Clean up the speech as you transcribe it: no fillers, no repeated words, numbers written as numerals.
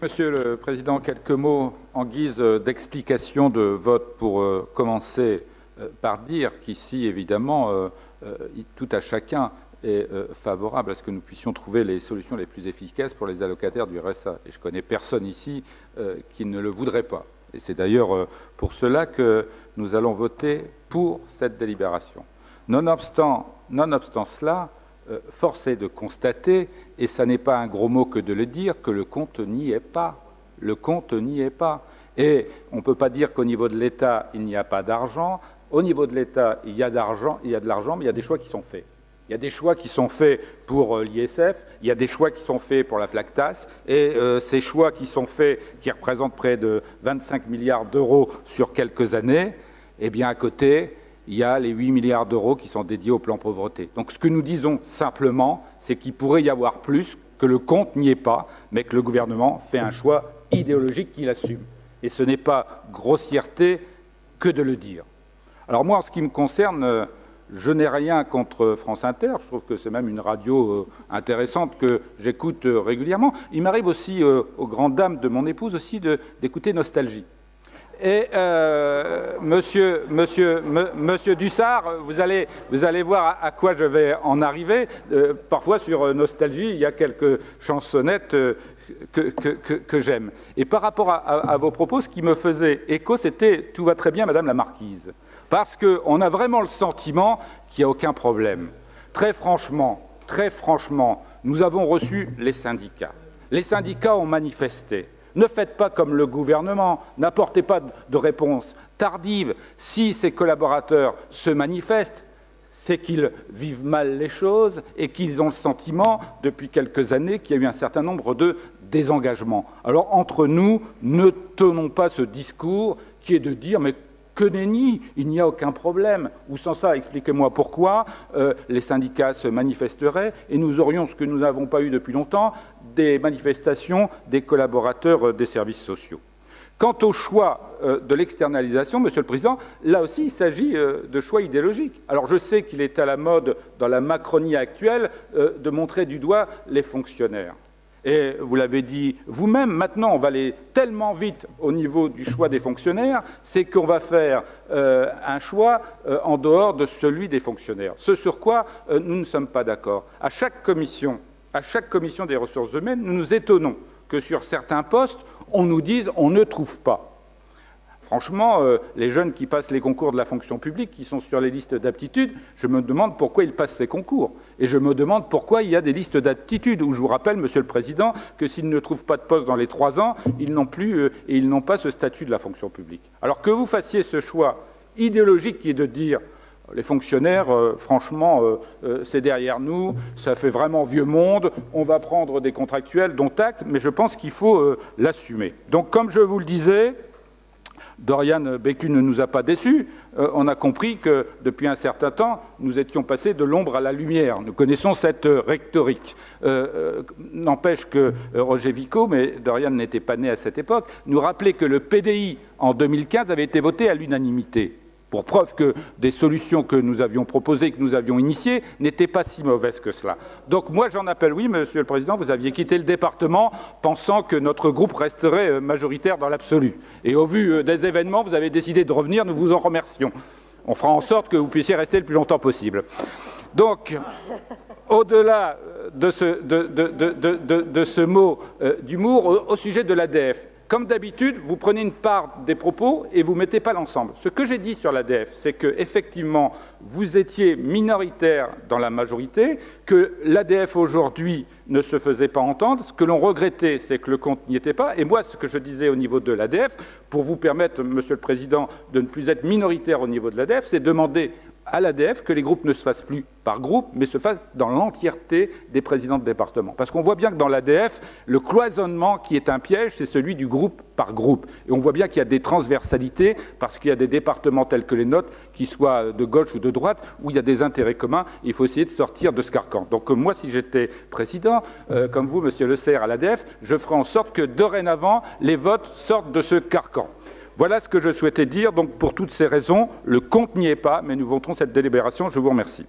Monsieur le Président, quelques mots en guise d'explication de vote pour commencer par dire qu'ici, évidemment, tout à chacun est favorable à ce que nous puissions trouver les solutions les plus efficaces pour les allocataires du RSA. Et je ne connais personne ici qui ne le voudrait pas. Et c'est d'ailleurs pour cela que nous allons voter pour cette délibération. Nonobstant cela, force est de constater, et ça n'est pas un gros mot que de le dire, que le compte n'y est pas. Le compte n'y est pas. Et on ne peut pas dire qu'au niveau de l'État, il n'y a pas d'argent. Au niveau de l'État, il y a de l'argent, mais il y a des choix qui sont faits. Il y a des choix qui sont faits pour l'ISF, il y a des choix qui sont faits pour la flat tax, et ces choix qui sont faits, qui représentent près de 25 milliards d'euros sur quelques années, eh bien à côté, il y a les 8 milliards d'euros qui sont dédiés au plan pauvreté. Donc ce que nous disons simplement, c'est qu'il pourrait y avoir plus, que le compte n'y est pas, mais que le gouvernement fait un choix idéologique qu'il assume. Et ce n'est pas grossièreté que de le dire. Alors moi, en ce qui me concerne, je n'ai rien contre France Inter, je trouve que c'est même une radio intéressante que j'écoute régulièrement. Il m'arrive aussi, aux grandes dames de mon épouse aussi, d'écouter Nostalgie. Et monsieur Dussart, vous allez voir à quoi je vais en arriver. Parfois sur Nostalgie, il y a quelques chansonnettes que j'aime. Et par rapport à vos propos, ce qui me faisait écho, c'était « Tout va très bien, Madame la Marquise ». Parce qu'on a vraiment le sentiment qu'il n'y a aucun problème. Très franchement, nous avons reçu les syndicats. Les syndicats ont manifesté. Ne faites pas comme le gouvernement, n'apportez pas de réponse tardive. Si ces collaborateurs se manifestent, c'est qu'ils vivent mal les choses et qu'ils ont le sentiment, depuis quelques années, qu'il y a eu un certain nombre de désengagements. Alors, entre nous, ne tenons pas ce discours qui est de dire « mais que nenni, il n'y a aucun problème ». Ou sans ça, expliquez-moi pourquoi les syndicats se manifesteraient et nous aurions, ce que nous n'avons pas eu depuis longtemps, des manifestations des collaborateurs des services sociaux. Quant au choix de l'externalisation, Monsieur le Président, là aussi il s'agit de choix idéologiques. Alors je sais qu'il est à la mode dans la Macronie actuelle de montrer du doigt les fonctionnaires. Et vous l'avez dit vous-même, maintenant on va aller tellement vite au niveau du choix des fonctionnaires, c'est qu'on va faire un choix en dehors de celui des fonctionnaires. Ce sur quoi nous ne sommes pas d'accord. À chaque commission des ressources humaines, nous nous étonnons que sur certains postes, on nous dise on ne trouve pas. Franchement, les jeunes qui passent les concours de la fonction publique, qui sont sur les listes d'aptitude, je me demande pourquoi ils passent ces concours. Et je me demande pourquoi il y a des listes d'aptitude, où je vous rappelle, Monsieur le Président, que s'ils ne trouvent pas de poste dans les 3 ans, ils n'ont pas ce statut de la fonction publique. Alors que vous fassiez ce choix idéologique qui est de dire les fonctionnaires, franchement, c'est derrière nous, ça fait vraiment vieux monde, on va prendre des contractuels dont acte, mais je pense qu'il faut l'assumer. Donc, comme je vous le disais, Doriane Bécu ne nous a pas déçus. On a compris que, depuis un certain temps, nous étions passés de l'ombre à la lumière. Nous connaissons cette rhétorique. N'empêche que Roger Vico, mais Doriane n'était pas né à cette époque, nous rappelait que le PDI, en 2015, avait été voté à l'unanimité. Pour preuve que des solutions que nous avions proposées, que nous avions initiées, n'étaient pas si mauvaises que cela. Donc moi j'en appelle, oui, Monsieur le Président, vous aviez quitté le département pensant que notre groupe resterait majoritaire dans l'absolu. Et au vu des événements, vous avez décidé de revenir, nous vous en remercions. On fera en sorte que vous puissiez rester le plus longtemps possible. Donc, au-delà de ce mot d'humour, au sujet de l'ADF, comme d'habitude, vous prenez une part des propos et vous ne mettez pas l'ensemble. Ce que j'ai dit sur l'ADF, c'est qu'effectivement, vous étiez minoritaire dans la majorité, que l'ADF aujourd'hui ne se faisait pas entendre. Ce que l'on regrettait, c'est que le compte n'y était pas. Et moi, ce que je disais au niveau de l'ADF, pour vous permettre, Monsieur le Président, de ne plus être minoritaire au niveau de l'ADF, c'est demander à l'ADF que les groupes ne se fassent plus par groupe, mais se fassent dans l'entièreté des présidents de département. Parce qu'on voit bien que dans l'ADF, le cloisonnement qui est un piège, c'est celui du groupe par groupe. Et on voit bien qu'il y a des transversalités, parce qu'il y a des départements tels que les nôtres, qui soient de gauche ou de droite, où il y a des intérêts communs, il faut essayer de sortir de ce carcan. Donc moi, si j'étais président, comme vous, Monsieur Le Serre, à l'ADF, je ferais en sorte que, dorénavant, les votes sortent de ce carcan. Voilà ce que je souhaitais dire. Donc, pour toutes ces raisons, le compte n'y est pas, mais nous voterons cette délibération. Je vous remercie.